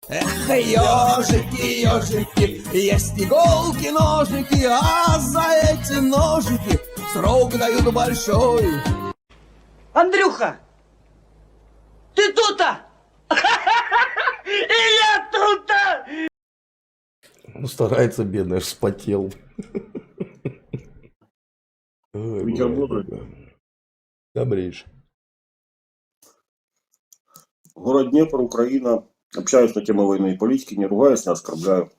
Эх, ежики, ежики, есть иголки, ножики, а за эти ножики срок дают большой. Андрюха, ты тут-то? И я тут-то! Ну, старается, бедный, аж вспотел. Вечер бодрый. Добрейший. Город Днепр, Украина. Общаюсь на тему войны и политики, не ругаюсь, не оскорбляю.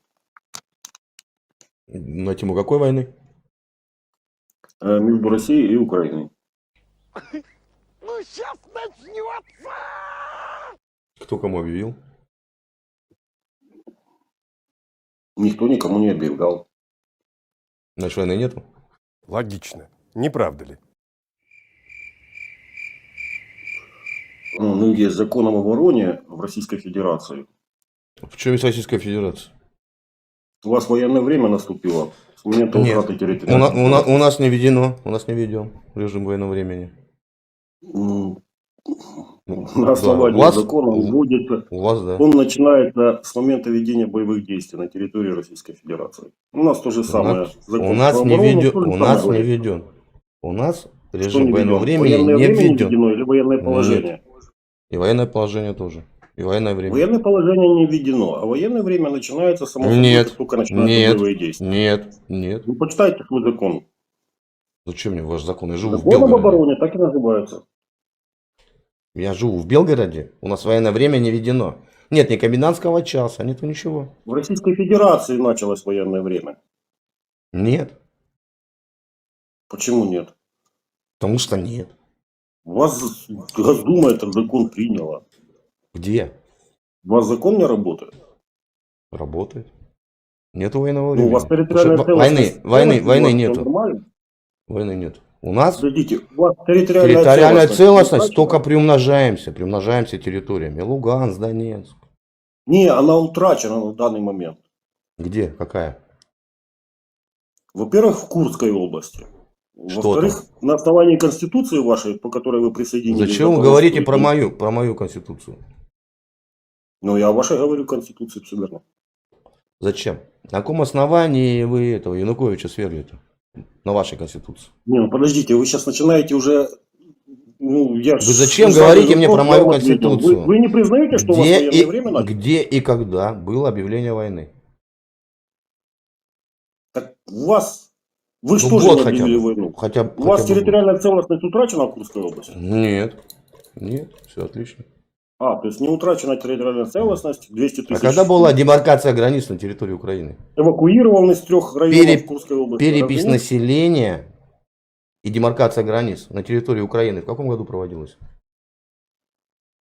На тему какой войны? Между Россией и Украиной. Ну сейчас начнется! Кто кому объявил? Никто никому не объявлял. Значит, войны нету? Логично. Не правда ли? Ну, есть закон об обороне в Российской Федерации. В чем есть Российская Федерация? У вас военное время наступило. С момента Нет, утраты территории. у нас не введено. У нас не введен режим военного времени. На основании Да. закона вводится. У вас, да. Он начинается с момента ведения боевых действий на территории Российской Федерации. У нас то же самое. У нас не введен. У нас режим военного времени военное не время введен. введено или военное положение? Нет. И военное положение тоже. И военное время. Военное положение не введено, а военное время начинается само собой, Нет. как только начинаются боевые действия. Нет. Вы почитайте свой закон. Зачем мне ваш закон? Я живу в Закон об Белгороде. обороне так и называется. Я живу в Белгороде. У нас военное время не введено. Нет ни комендантского часа, нету ничего. В Российской Федерации началось военное время. Нет. Почему нет? Потому что нет. У вас Госдума этот закон приняла. Где? У вас закон не работает? Работает. Нету военного Ну, времени. у вас территориальная целостность. Войны нету. Нормально? Войны нет. У нас Подождите, у вас территориальная территориальная целостность утрачена? только приумножаемся территориями. Луганск, Донецк. Не, она утрачена на данный момент. Где? Какая? Во-первых, в Курской области. Что Во-вторых, на основании Конституции вашей, по которой вы присоединились. Зачем вы говорите про мою конституцию? Ну, я о вашей говорю Конституции, все верно. Зачем? На каком основании вы этого Януковича свергли-то? На вашей конституции. Не, ну подождите, вы сейчас начинаете уже... Ну, Вы зачем говорите мне про мою конституцию? Вы не признаете, что у вас военное время началось? Где и когда было объявление войны? Так у вас... Вы что же год не хотя объявили бы. войну? Хотя У вас бы территориальная целостность утрачена в Курской области? Нет, все отлично. А, то есть не утрачена территориальная целостность, 200 тысяч... А когда была демаркация границ на территории Украины? Эвакуирован из 3 районов Курской области. Перепись Разве нет? населения и демаркация границ на территории Украины в каком году проводилась?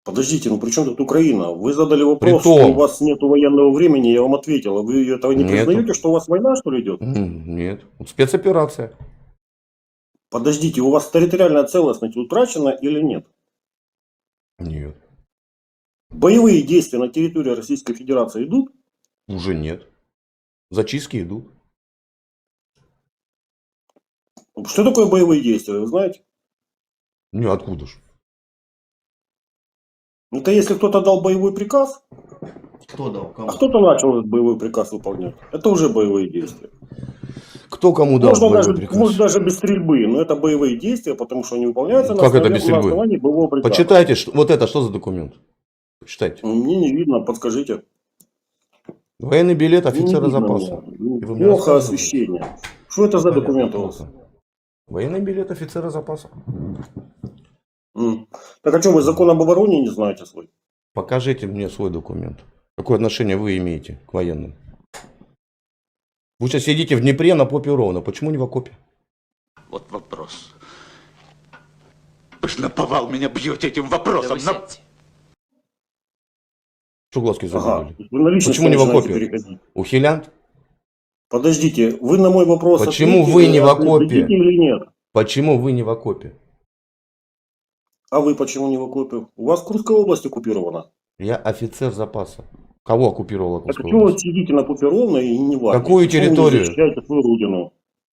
Подождите, ну при чем тут Украина? Вы задали вопрос, Притом. что у вас нет военного времени, я вам ответил. А вы этого не Нету. признаете, что у вас война, что ли, идет? Нет. Спецоперация. Подождите, у вас территориальная целостность утрачена или нет? Нет. Боевые действия на территории Российской Федерации идут? Уже нет. Зачистки идут. Что такое боевые действия, вы знаете? Не, откуда ж? Это если кто-то дал боевой приказ, Кто дал? а кто-то начал этот боевой приказ выполнять. Это уже боевые действия. Кто кому дал Можно боевой даже, приказ? может даже без стрельбы, но это боевые действия, потому что они выполняются Как это без на стрельбы? основании боевого приказа. Почитайте, вот это что за документ? Почитайте. Мне не видно, подскажите. Военный билет Не офицера видно запаса. мне. И вы мне Плохо рассказываете. освещение. Что это за документ у вас? Военный билет офицера запаса. Так а что, вы закон об обороне не знаете свой? Покажите мне свой документ. Какое отношение вы имеете к военным? Вы сейчас сидите в Днепре на попе ровно. Почему не в окопе? Вот вопрос. Вы ж наповал меня бьете этим вопросом. Что глазки Ага. загорели? Вы на личность Почему не в начинаете окопе? переходить. Ухилянт? Подождите, вы на мой вопрос Почему ответили, вы не в ответите окопе? или нет? Почему вы не в окопе? А вы почему не в окопе? У вас Курская область оккупирована. Я офицер запаса. Кого оккупировала Так Курская почему вы область? сидите на попе ровно и не важно? Какую Почему территорию? Вы защищаете свою родину.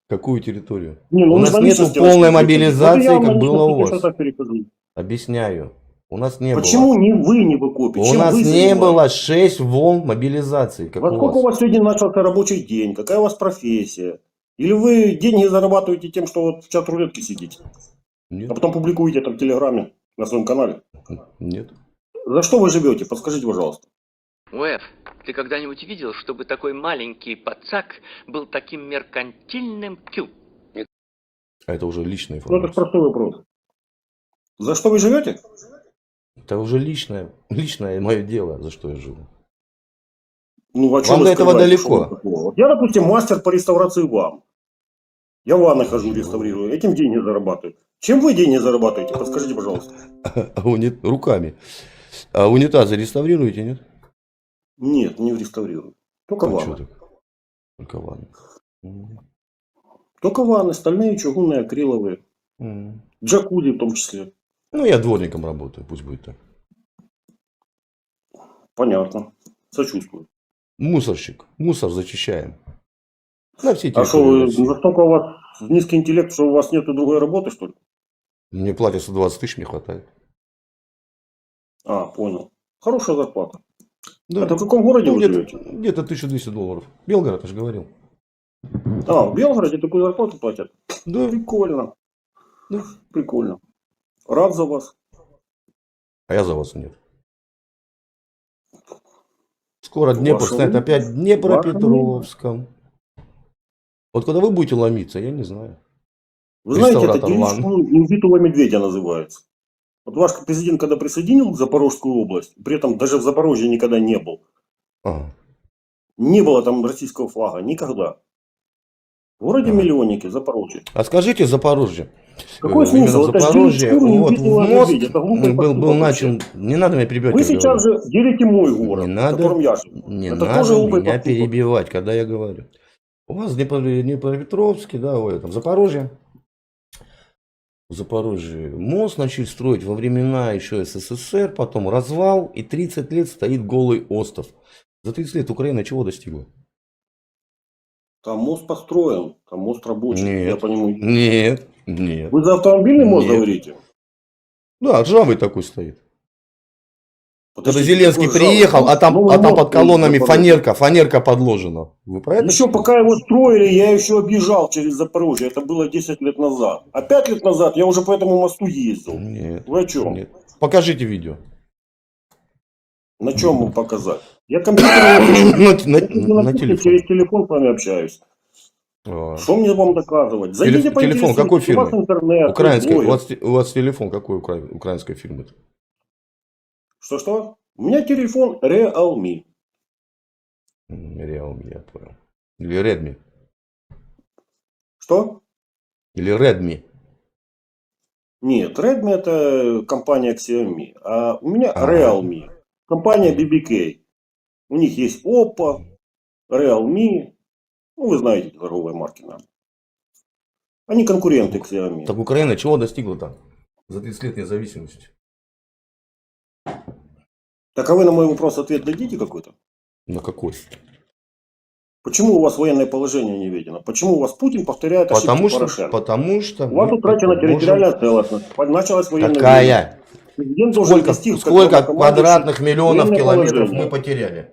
Какую территорию? Не, ну У вы нас на нет личности полной начинаете переходить. мобилизации, Вот я как на было у личности вас. что-то перехожу. Объясняю. У нас не Почему было. не вы не в окопе? У Чем нас вы не занимаетесь? было 6 волн мобилизации, как Во у сколько у вас. вас сегодня начался рабочий день? Какая у вас профессия? Или вы деньги зарабатываете тем, что вот в чат-рулетке сидите, а Нет, потом публикуете это в Телеграме на своем канале? нет. За что вы живете? Подскажите, пожалуйста. Уэф, ты когда-нибудь видел, чтобы такой маленький пацак был таким меркантильным тю? А это уже личная Ну, это же информация. простой вопрос. За что вы живете? Это уже личное мое дело, за что я живу. Ну, а чё Вам вы до этого скрываете, что далеко. вы такого? Вот я, допустим, мастер по реставрации ванн. Я ванны хожу, реставрирую. Этим деньги зарабатываю. Чем вы деньги зарабатываете? Подскажите, пожалуйста. Руками. А унитазы реставрируете, нет? Нет, не реставрирую. Только А чё ванны. так? Только ванны. Только ванны, стальные, чугунные, акриловые. М. Джакузи в том числе. Ну, я дворником работаю, пусть будет так. Понятно. Сочувствую. Мусорщик. Мусор зачищаем. На все А что, территории вы, России. настолько у вас низкий интеллект, что у вас нет другой работы, что ли? Мне платят 120 тысяч, мне хватает. А, понял. Хорошая зарплата. Да. Это в каком городе Ну, вы живете? где-то $1200. Белгород, я же говорил. А, в Белгороде такую зарплату платят? Да. Прикольно. Да. Прикольно. Рад за вас. А я за вас нет. Скоро Днепр Ваша станет мысль. опять Днепропетровском. Вот когда вы будете ломиться, я не знаю. Вы знаете, это Реставратор делить ванн. неубитого медведя называется. Вот ваш президент, когда присоединил Запорожскую область, при этом даже в Запорожье никогда не был. Ага. Не было там российского флага. Никогда. В городе Ага. миллионники, Запорожье. А скажите, Запорожье. Какой Именно смысл? в Это Запорожье, делить шкуру вот в неубитого мост медведя. Это глупый был поступок вообще. начал. Не надо меня перебивать. Вы я сейчас говорю. же делите мой город, Не в надо, котором я живу. не Это надо тоже глупый меня поступок. перебивать, когда я говорю. У вас Днепропетровский, да, ой, там Запорожье. В Запорожье мост начали строить во времена еще СССР, потом развал, и 30 лет стоит голый остров. За 30 лет Украина чего достигла? Там мост построен, там мост рабочий. Нет. Я по нему... Нет, нет. Вы за автомобильный мост Нет. говорите? Да, ржавый такой стоит. Когда Подождите, Зеленский какой приехал, ржавый? а там Новый мост под колоннами в Запорожье. фанерка подложена. Вы про это? Еще пока его строили, я еще объезжал через Запорожье. Это было 10 лет назад. А 5 лет назад я уже по этому мосту ездил. Нет. Вы о чем? Нет. Покажите видео. На чем вам показать? Я компьютер На телефон. через телефон с вами общаюсь. А. Что мне вам доказывать? Зайдите Телефон какой поинтересуйтесь, у вас фирмы? интернет. Украинской. Ой. У вас телефон какой украинской фирмы? Что? У меня телефон Realme. Realme, я понял. Или Redmi. Что? Или Redmi. Нет, Redmi это компания Xiaomi. А у меня А. Realme. Компания BBK. У них есть Oppo, Realme. Ну, вы знаете торговые марки, наверное. Они конкуренты Xiaomi. Так Украина чего достигла-то за 30 лет независимости? Так а вы на мой вопрос ответ дадите какой-то? На какой? Почему у вас военное положение не введено? Почему у вас Путин повторяет ошибки Порошенко? Потому что У вас мы утрачена это можем- территориальная целостность. Началась военная война. Какая? Президент должен Сколько вести в квадратных командующий миллионов военное километров положение. мы потеряли?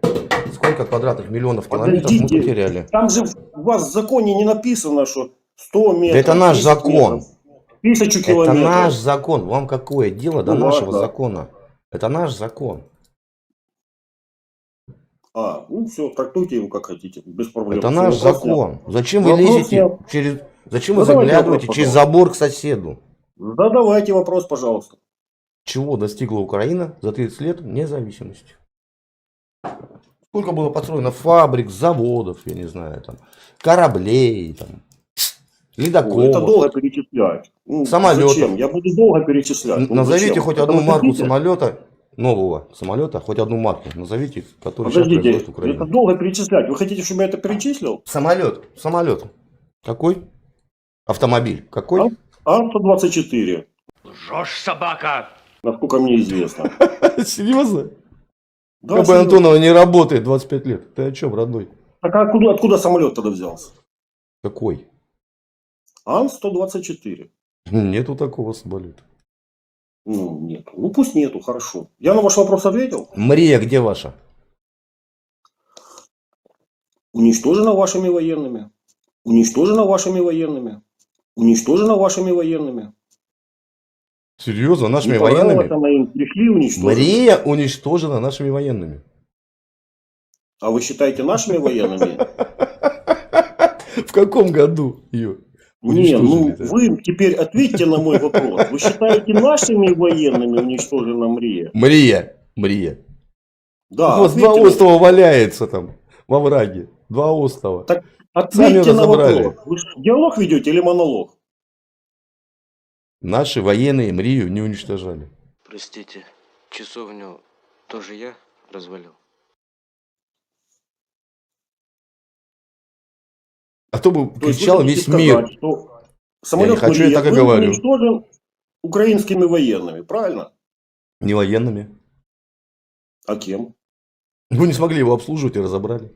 Сколько квадратных миллионов километров мы Подождите, потеряли? там же у вас в законе не написано, что 100 метров. Да это наш 10 закон. метров, 1000 Это километров. наш закон. Вам какое дело до Ну, нашего ладно. закона? Это наш закон. А, ну все, трактуйте его как хотите, без проблем. Это Всё, наш вопрос закон. Зачем вы Вопрос лезете нет. через... Зачем вы Задавайте заглядываете вопрос, через пожалуйста. забор к соседу? нет. Задавайте вопрос, пожалуйста. Чего достигла Украина за 30 лет независимости? Сколько было построено фабрик, заводов, я не знаю, там, кораблей, там, О, ледоколов. это долго перечислять. Ну, Самолетов. Зачем? Я буду долго перечислять. Ну, Назовите зачем? хоть Это одну вы марку хотите? самолета, нового самолета, хоть одну марку. Назовите, которую сейчас Подождите, производит это Украина. долго перечислять. Вы хотите, чтобы я это перечислил? Самолет. Какой? Автомобиль. Какой? Ан-124, Лжешь, собака! насколько мне известно. Серьезно? Да, КБ серьезно. Антонова не работает 25 лет. Ты о чем, родной? Так а откуда самолет тогда взялся? Какой? Ан-124. Нету такого самолета. Ну, нету. Ну, пусть нету, хорошо. Я на ваш вопрос ответил. Мрия где ваша? Уничтожена вашими военными. Уничтожена вашими военными. Уничтожена вашими военными. Серьезно, нашими Не понравилось военными? она им, пришли и уничтожили. Мрия уничтожена нашими военными. А вы считаете нашими военными? В каком году ее Не, ну уничтожили-то? вы теперь ответьте на мой вопрос. Вы считаете нашими военными уничтожена Мрия? Мрия. Да, У вас два ответьте на- острова валяется там во враге. Два острова. Так Сами ответьте на разобрали. вопрос. Вы ж диалог ведете или монолог? Наши военные Мрию не уничтожали. Простите, часовню тоже я развалил? А то бы То есть вы кричал хотите весь сказать, мир. что самолет хочу, Мрия я так и был говорю. уничтожен украинскими военными, правильно? Не военными. А кем? Вы не смогли его обслуживать и разобрали.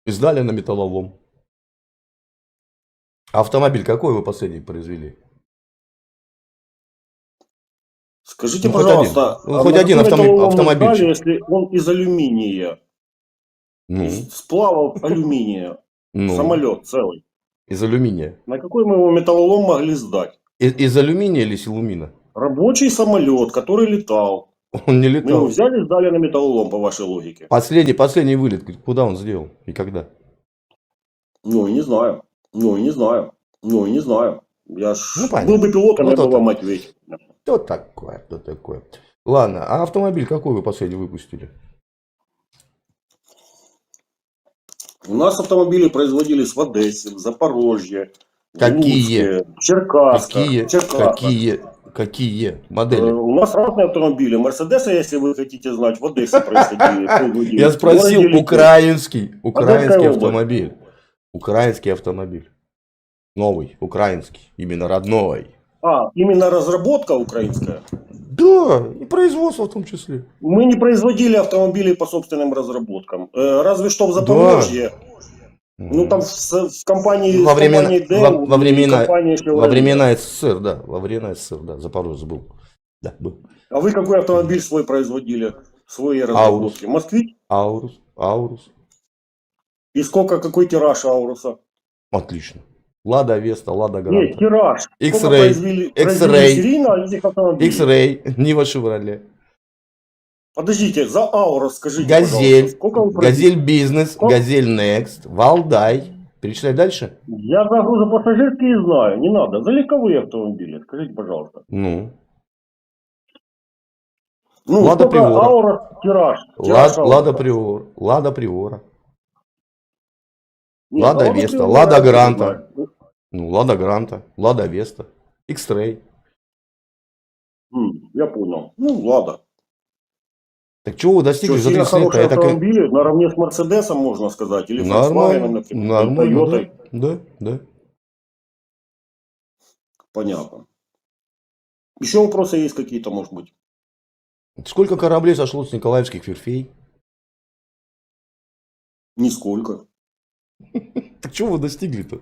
И сдали на металлолом. А автомобиль какой вы последний произвели? Скажите, Ну, хоть пожалуйста, один. Ну, хоть один на какой металлолом автомобильчик. сдали, если он из алюминия, Ну, из сплавов алюминия, ну, самолет целый? из алюминия. На какой мы его металлолом могли сдать? Из алюминия или силумина? Рабочий самолет, который летал. Он не Мы его летал. взяли, сдали на металлолом, по вашей логике. Последний вылет, куда он сделал и когда? Ну, и не знаю. Ну, и не знаю. Ну, и не знаю. Я ж Ну, понятно. был бы пилотом, Ну, я то бы вам так. ответил. Что такое, что такое? Ладно, а автомобиль какой вы последний выпустили? У нас автомобили производились в Одессе, в Запорожье, в Какие? Луцке, в Черкассах. Какие модели? У нас разные автомобили. Мерседесы, если вы хотите знать, в Одессе производили. Я спросил украинский Одесская область. автомобиль. Украинский автомобиль. Новый, украинский, именно родной. А, именно разработка украинская? Да, и производство в том числе. Мы не производили автомобили по собственным разработкам. Разве что в Запорожье. Ну, там в компании, Во времена, Dell, во времена, компания Chevrolet. во времена СССР, да, во времена СССР, да, Запорожье был. Да, был. А вы какой автомобиль свой производили? Свои разработки? Москвич? Аурус. И сколько, какой тираж Ауруса? Отлично. Лада Веста, Лада Нет, Гранта. тираж. Сколько X-Ray. произвели серийно этих автомобилей? X-Ray, Нива Шевроле. Подождите, за Аурус скажите, Газель, пожалуйста, сколько вы произвели? Газель Бизнес, Сколько? Газель Next, Валдай. Перечислять дальше? Я за грузопассажирские знаю, не надо. За легковые автомобили, скажите, пожалуйста. Ну, Ну, Лада сколько Приора. Аурус тираж? Тираж Лада Ауруса. Приора. Лада Приора. Нет, Лада Лада Веста, Приора Лада я тоже Гранта. знаю. Ну, Лада Гранта, Лада Веста, X-Ray. Я понял. Ну, ладно. Так чего вы достигли Что, за сильно 30 лет? хорошие Я так и- автомобили, наравне с Мерседесом, можно сказать, или Volkswagen, Нормально, например, или нормально, Toyota. да. Понятно. Еще вопросы есть какие-то, может быть? Сколько кораблей сошло с Николаевских верфей? Нисколько. Так чего вы достигли-то?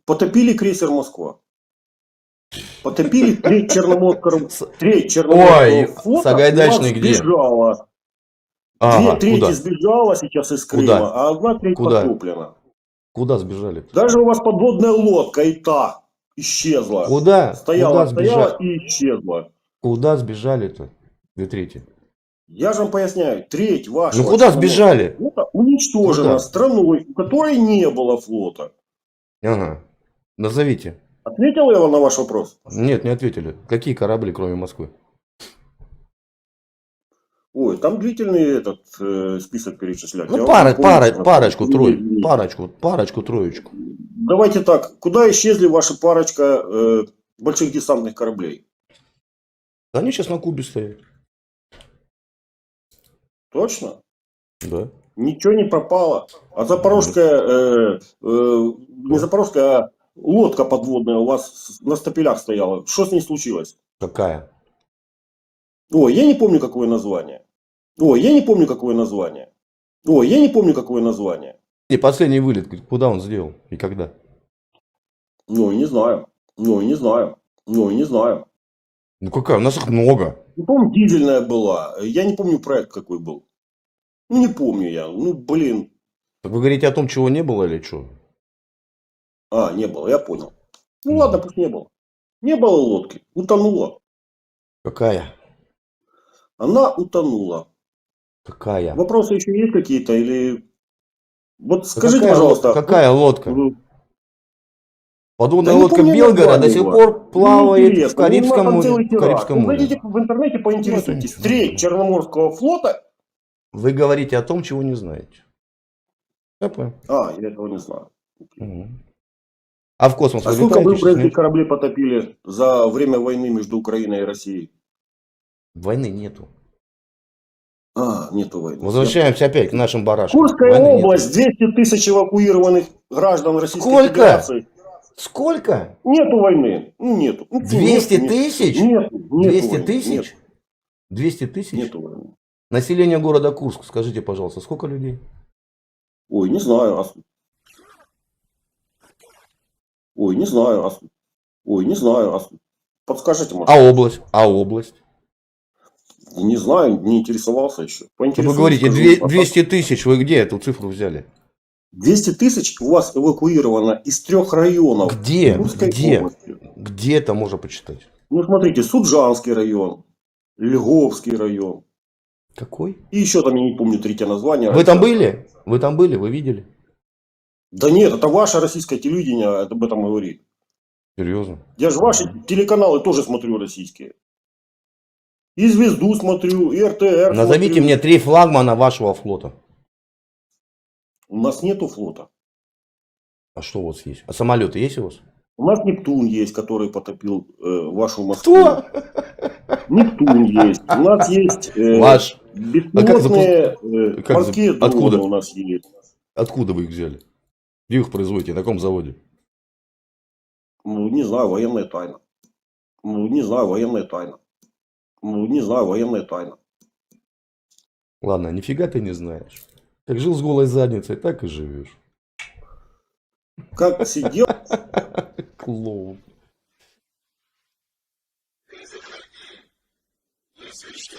Потопили крейсер «Москва». Потопили треть Черноморского Ой, флота. Сагайдачный у нас где? сбежала. Ага, Две трети куда? сбежала сейчас из Крыма, Куда? а одна треть Куда? потоплена. Куда сбежали-то? Даже у вас подводная лодка и та исчезла. Куда? Стояла Куда сбежали? и исчезла. Куда сбежали-то? Две трети. Я же вам поясняю, треть вашего Ну куда Черноморского сбежали? флота уничтожена Куда? страной, у которой не было флота. Ага. Назовите. Ответил я вам на ваш вопрос? Нет, не ответили. Какие корабли, кроме Москвы? Ой, там длительный этот список перечислять. Ну, Я вот не помню, парочку, Извините. парочку, троечку. Давайте так, куда исчезли ваша парочка больших десантных кораблей? Они сейчас на Кубе стоят. Точно? Да. Ничего не пропало. А запорожская, не запорожская, а лодка подводная у вас на стапелях стояла. Что с ней случилось? Какая? Ой, я не помню, какое название. И последний вылет, куда он сделал и когда? Ну, и не знаю. Ну какая? У нас их много. Не помню, дизельная была. Я не помню проект какой был. Ну, не помню я. Ну, блин. Так вы говорите о том, чего не было или что? А, не было, я понял. Ну ладно, пусть не было. Не было лодки. Утонула. Какая? Она утонула. Какая? Вопросы еще есть какие-то? Или... Вот Да скажите, какая пожалуйста. какая лодка? Подводная Да не лодка помню Белгорода до название сих его. пор плавает в Неинтересно. Карибском Ну, у нас там море. целый В тираж. Карибском Вы море. зайдите в интернете, поинтересуйтесь. Ну, это Треть ничего. Черноморского флота. Вы говорите о том, чего не знаете. Я понял. А, я этого не знаю. Мгм. А в космос А вы сколько летаете сейчас, украинских нет? кораблей потопили за время войны между Украиной и Россией? Войны нету. А, нету войны. Возвращаемся опять к нашим барашкам. Курская Войны нету. область, 200 тысяч эвакуированных граждан Российской Сколько? Федерации. Сколько? Нету войны. Ну, нету. Ну, 200 нету, тысяч? Нету. 200 войны. тысяч? 200 тысяч? Нету войны. Население города Курск, скажите, пожалуйста, сколько людей? Ой, не знаю. Ой, не знаю. Ой, не знаю. Подскажите, может. А область? А область? Не знаю, не интересовался еще. Вы Поинтересуюсь, говорите, скажу. 200 тысяч, вы где эту цифру взяли? 200 тысяч у вас эвакуировано из 3 районов Где? Курской Где? области. Где это можно почитать? Ну, смотрите, Суджанский район, Льговский район. Какой? И еще там, я не помню, третье название. Вы там были? Вы там были? Вы видели? Да нет, это ваше российское телевидение об этом говорит. Серьезно? Я же ваши телеканалы тоже смотрю российские. И «Звезду» смотрю, и РТР Назовите смотрю. мне 3 флагмана вашего флота. У нас нету флота. А что у вас есть? А самолеты есть у вас? У нас «Нептун» есть, который потопил вашу Москву. Кто? «Нептун» есть. У нас есть Ваш. беспилотные как морские дроны откуда? у нас есть. Откуда вы их взяли? Где вы их производите? На каком заводе? Ну, не знаю, военная тайна. Ну, не знаю, военная тайна. Ну, не знаю, военная тайна. Ладно, нифига ты не знаешь. Как жил с голой задницей, так и живешь. Как сидел... Клоун. Если что,